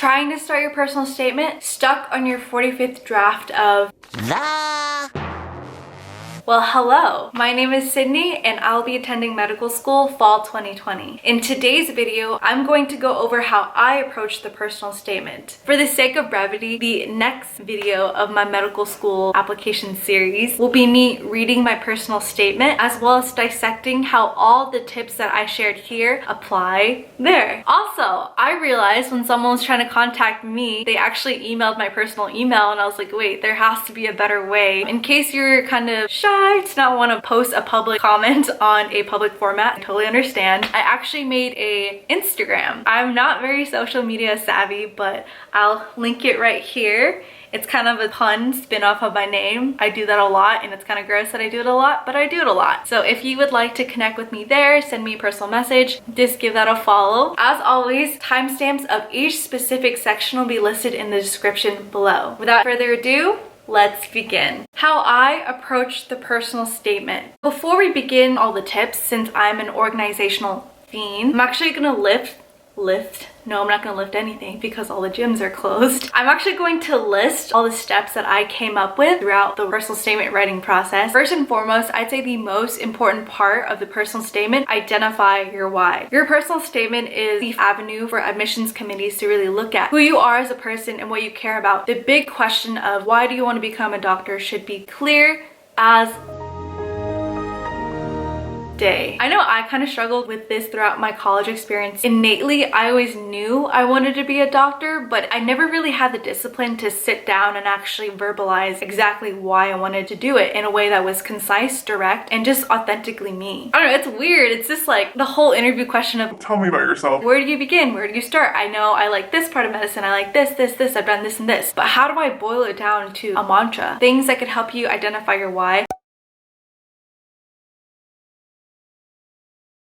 Trying to start your personal statement? Stuck on your 45th draft of Well, hello. My name is Sydney and I'll be attending medical school fall 2020. In today's video, I'm going to go over how I approach the personal statement. For the sake of brevity, the next video of my medical school application series will be me reading my personal statement as well as dissecting how all the tips that I shared here apply there. Also, I realized when someone was trying to contact me, they actually emailed my personal email and I was like, wait, there has to be a better way. In case you're kind of shy to not want to post a public comment on a public format, I totally understand. I actually made a Instagram. I'm not very social media savvy, but I'll link it right here. It's kind of a pun spin-off of my name. I do that a lot and it's kind of gross that I do it a lot, but I do it a lot. So if you would like to connect with me there, send me a personal message, just give that a follow. As always, timestamps of each specific section will be listed in the description below. Without further ado, let's begin. How I approach the personal statement. Before we begin all the tips, since I'm an organizational fiend, I'm actually gonna no, I'm not gonna lift anything because all the gyms are closed. I'm actually going to list all the steps that I came up with throughout the personal statement writing process. First and foremost, I'd say the most important part of the personal statement, identify your why. Your personal statement is the avenue for admissions committees to really look at who you are as a person and what you care about. The big question of why do you want to become a doctor should be clear as day. I know I kind of struggled with this throughout my college experience. Innately, I always knew I wanted to be a doctor, but I never really had the discipline to sit down and actually verbalize exactly why I wanted to do it in a way that was concise, direct, and just authentically me. I don't know, it's weird. It's just like the whole interview question of, tell me about yourself. Where do you begin? Where do you start? I know I like this part of medicine. I like this, I've done this and this. But how do I boil it down to a mantra? Things that could help you identify your why.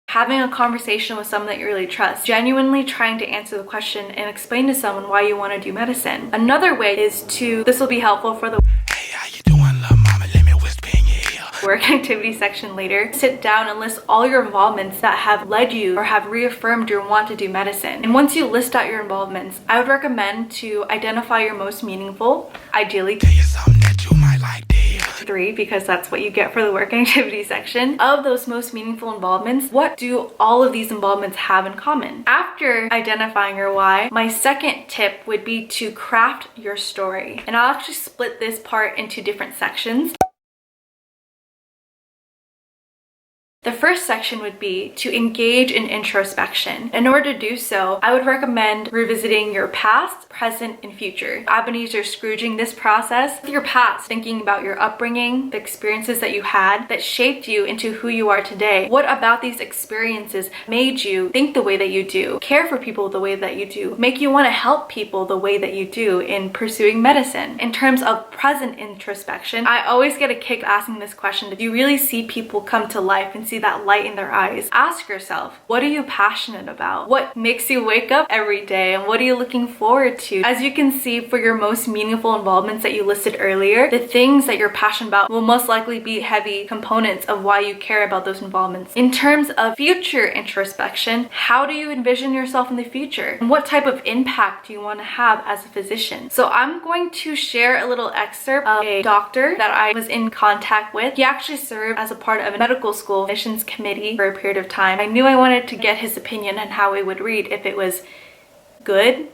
Having a conversation with someone that you really trust, genuinely trying to answer the question and explain to someone why you want to do medicine. Another way is to, this will be helpful for the hey, how you doing, love mama? Let me whisper in your ear. Work activity section later. Sit down and list all your involvements that have led you or have reaffirmed your want to do medicine. And once you list out your involvements, I would recommend to identify your most meaningful, ideally tell you something that you might like to hear. 3, because that's what you get for the work activity section. Of those most meaningful involvements, what do all of these involvements have in common? After identifying your why, my second tip would be to craft your story. And I'll actually split this part into different sections. The first section would be to engage in introspection. In order to do so, I would recommend revisiting your past, present, and future. Ebenezer Scrooging this process with your past, thinking about your upbringing, the experiences that you had that shaped you into who you are today. What about these experiences made you think the way that you do, care for people the way that you do, make you want to help people the way that you do in pursuing medicine? In terms of present introspection, I always get a kick asking this question. Do you really see people come to life and see that light in their eyes? Ask yourself, what are you passionate about? What makes you wake up every day and what are you looking forward to? As you can see, for your most meaningful involvements that you listed earlier, the things that you're passionate about will most likely be heavy components of why you care about those involvements. In terms of future introspection, how do you envision yourself in the future? And what type of impact do you want to have as a physician? So I'm going to share a little excerpt of a doctor that I was in contact with. He actually served as a part of a medical school admissions committee for a period of time. I knew I wanted to get his opinion on how it would read, if it was good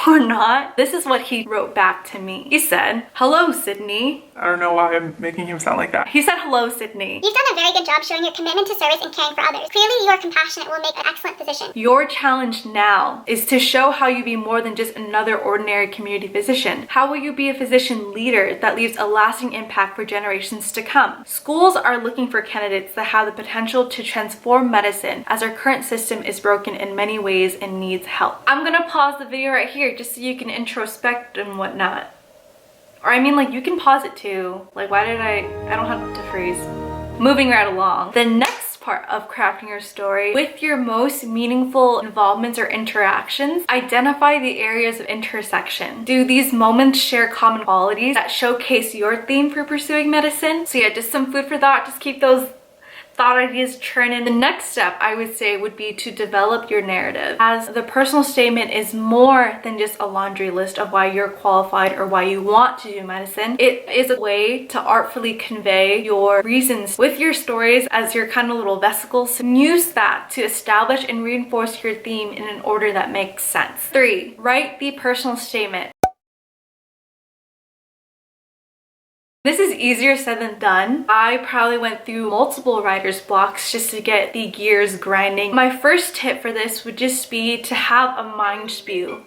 or not. This is what he wrote back to me. He said, "Hello, Sydney." I don't know why I'm making him sound like that. He said, "Hello, Sydney. You've done a very good job showing your commitment to service and caring for others. Clearly, you are compassionate and will make an excellent physician. Your challenge now is to show how you be more than just another ordinary community physician. How will you be a physician leader that leaves a lasting impact for generations to come? Schools are looking for candidates that have the potential to transform medicine, as our current system is broken in many ways and needs help." I'm gonna pause the video right here just so you can introspect and whatnot. Or I mean, like, you can pause it too. Like, why did I don't have to freeze. Moving right along. The next part of crafting your story, with your most meaningful involvements or interactions, identify the areas of intersection. Do these moments share common qualities that showcase your theme for pursuing medicine? So yeah, just some food for thought. Just keep those thought ideas churn in. The next step I would say would be to develop your narrative, as the personal statement is more than just a laundry list of why you're qualified or why you want to do medicine. It is a way to artfully convey your reasons with your stories as your kind of little vesicles. Use that to establish and reinforce your theme in an order that makes sense. 3. Write the personal statement. This is easier said than done. I probably went through multiple writer's blocks just to get the gears grinding. My first tip for this would just be to have a mind spew.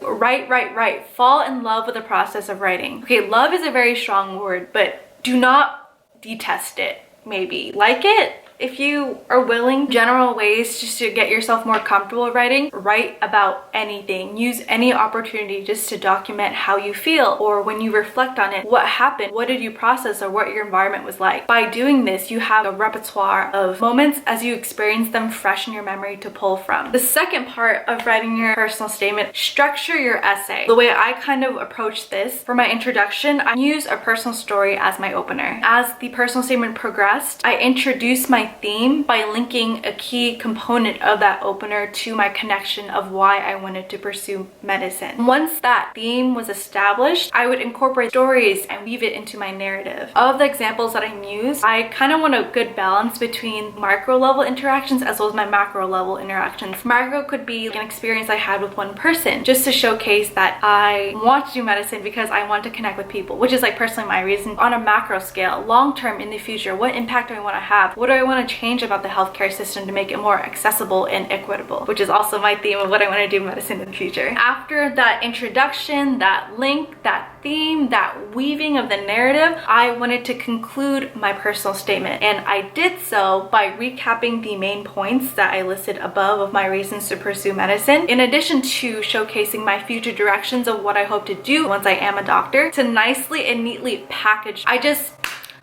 Write. Fall in love with the process of writing. Okay, love is a very strong word, but do not detest it. Maybe like it if you are willing. General ways just to get yourself more comfortable writing: write about anything. Use any opportunity just to document how you feel, or when you reflect on it, what happened, what did you process, or what your environment was like. By doing this, you have a repertoire of moments as you experience them fresh in your memory to pull from. The second part of writing your personal statement: structure your essay. The way I kind of approach this for my introduction, I use a personal story as my opener. As the personal statement progressed, I introduced my theme by linking a key component of that opener to my connection of why I wanted to pursue medicine. Once that theme was established, I would incorporate stories and weave it into my narrative. Of the examples that I use, I kind of want a good balance between micro level interactions as well as my macro level interactions. Micro could be an experience I had with one person, just to showcase that I want to do medicine because I want to connect with people, which is like personally my reason. On a macro scale, long term in the future, what impact do I want to have? What do I want to change about the healthcare system to make it more accessible and equitable, which is also my theme of what I want to do in medicine in the future. After that introduction, that link, that theme, that weaving of the narrative, I wanted to conclude my personal statement, and I did so by recapping the main points that I listed above of my reasons to pursue medicine, in addition to showcasing my future directions of what I hope to do once I am a doctor, to nicely and neatly package.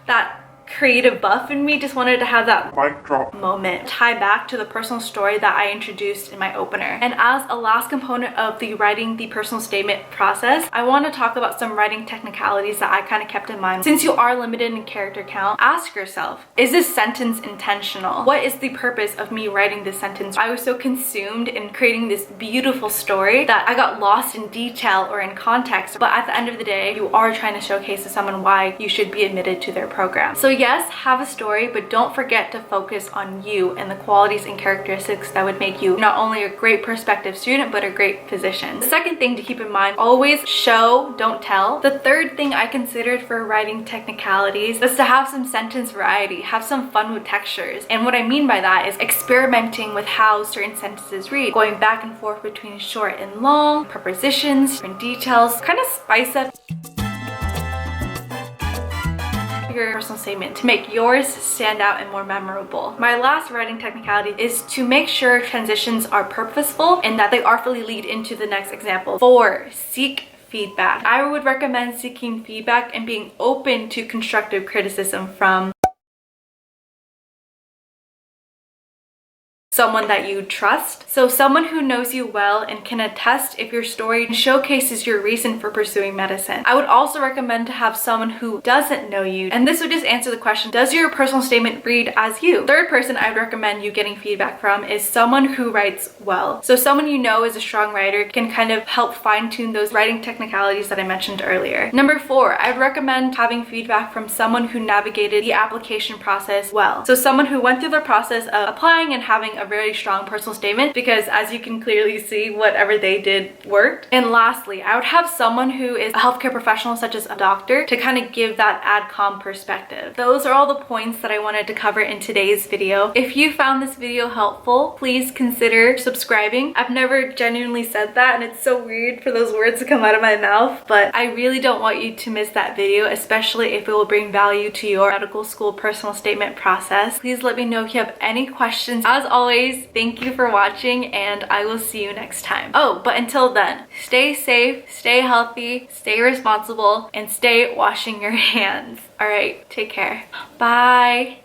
That creative buff in me just wanted to have that mic drop moment, tie back to the personal story that I introduced in my opener. And as a last component of the writing the personal statement process, I want to talk about some writing technicalities that I kind of kept in mind. Since you are limited in character count, ask yourself, is this sentence intentional? What is the purpose of me writing this sentence? I was so consumed in creating this beautiful story that I got lost in detail or in context, but at the end of the day, you are trying to showcase to someone why you should be admitted to their program. So yes, have a story, but don't forget to focus on you and the qualities and characteristics that would make you not only a great prospective student, but a great physician. The second thing to keep in mind, always show, don't tell. The third thing I considered for writing technicalities was to have some sentence variety, have some fun with textures. And what I mean by that is experimenting with how certain sentences read, going back and forth between short and long, prepositions, different details, kind of spice up your personal statement to make yours stand out and more memorable. My last writing technicality is to make sure transitions are purposeful and that they artfully lead into the next example. 4. Seek feedback. I would recommend seeking feedback and being open to constructive criticism from someone that you trust. So someone who knows you well and can attest if your story showcases your reason for pursuing medicine. I would also recommend to have someone who doesn't know you, and this would just answer the question, does your personal statement read as you? Third person I would recommend you getting feedback from is someone who writes well. So someone you know is a strong writer can kind of help fine-tune those writing technicalities that I mentioned earlier. Number 4, I would recommend having feedback from someone who navigated the application process well. So someone who went through the process of applying and having a very strong personal statement, because as you can clearly see, whatever they did worked. And lastly, I would have someone who is a healthcare professional such as a doctor to kind of give that AdCom perspective. Those are all the points that I wanted to cover in today's video. If you found this video helpful, please consider subscribing. I've never genuinely said that, and it's so weird for those words to come out of my mouth, but I really don't want you to miss that video, especially if it will bring value to your medical school personal statement process. Please let me know if you have any questions. As always, thank you for watching, and I will see you next time. Oh, but until then, stay safe, stay healthy, stay responsible, and stay washing your hands. All right, take care. Bye.